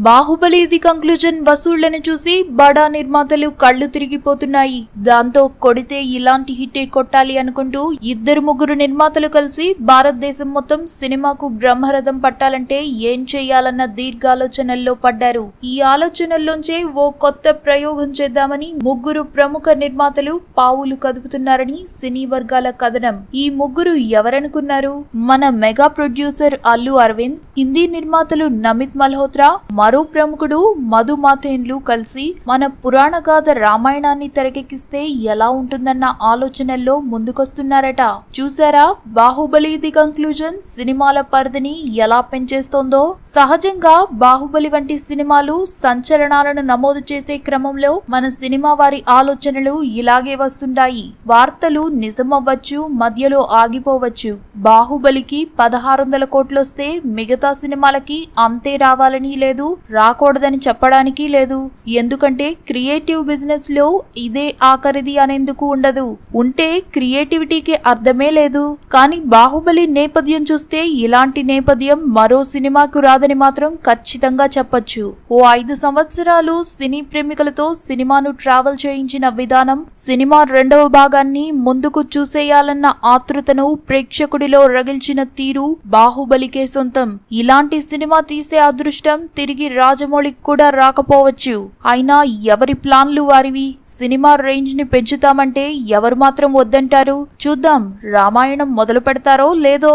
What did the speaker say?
Baahubali the conclusion వసూళ్లను చూసి బడా నిర్మాతలు కళ్ళు తిరిగిపోతున్నాయి. దాంతో కొడితే ఇలాంటి హిట్టే కొట్టాలి అనుకుంటూ ఇద్దరు ముగ్గురు నిర్మాతలు కలిసి భారతదేశం మొత్తం సినిమాకు బ్రహ్మరథం పట్టాలంటే ఏం చేయాలన్న దీర్ఘాలోచనల్లో పడ్డారు. ఈ ఆలోచనల్లోంచే ఓ కొత్త ప్రయోగం చేద్దామని ముగ్గురు ప్రముఖ నిర్మాతలు పావులు కదుపుతున్నారని సినీ వర్గాల కథనం. ఈ ముగ్గురు ఎవరనుకున్నారు? మన మెగా ప్రొడ్యూసర్ అల్లు అరవింద్, హిందీ నిర్మాతలు నమిత్ మల్హోత్రా, మరో ప్రముఖుడు మధు మాథేన్లు కలిసి మన పురాణ గాథ రామాయణాన్ని తెరకెక్కిస్తే ఎలా ఉంటుందన్న ఆలోచనల్లో ముందుకొస్తున్నారట. చూసారా బాహుబలి ది కంక్లూజన్ సినిమాల పరిధిని ఎలా పెంచేస్తోందో? సహజంగా బాహుబలి వంటి సినిమాలు సంచలనాలను నమోదు చేసే క్రమంలో మన సినిమా వారి ఆలోచనలు ఇలాగే వస్తుంటాయి. వార్తలు నిజమవ్వచ్చు, మధ్యలో ఆగిపోవచ్చు. బాహుబలికి 1600 కోట్లొస్తే మిగతా సినిమాలకి అంతే రావాలని లేదు, రాకూడదని చెప్పడానికి లేదు. ఎందుకంటే క్రియేటివ్ బిజినెస్ లో ఇదే ఆఖరిది అనేందుకు ఉండదు. ఉంటే క్రియేటివిటీకి అర్థమే లేదు. కానీ బాహుబలి నేపథ్యం చూస్తే ఇలాంటి నేపథ్యం మరో సినిమాకు రాదని మాత్రం ఖచ్చితంగా చెప్పొచ్చు. ఓ 5 సంవత్సరాలు సినీ ప్రేమికులతో సినిమాను ట్రావెల్ చేయించిన విధానం, సినిమా రెండవ భాగాన్ని ముందుకు చూసేయాలన్న ఆతృతను ప్రేక్షకుడిలో రగిల్చిన తీరు బాహుబలికే సొంతం. ఇలాంటి సినిమా తీసే అదృష్టం తిరిగి రాజమౌళికి కూడా రాకపోవచ్చు. అయినా ఎవరి ప్లాన్లు వారివి. సినిమా రేంజ్ ని పెంచుతామంటే ఎవరు మాత్రం వద్దంటారు? చూద్దాం రామాయణం మొదలు పెడతారో లేదో.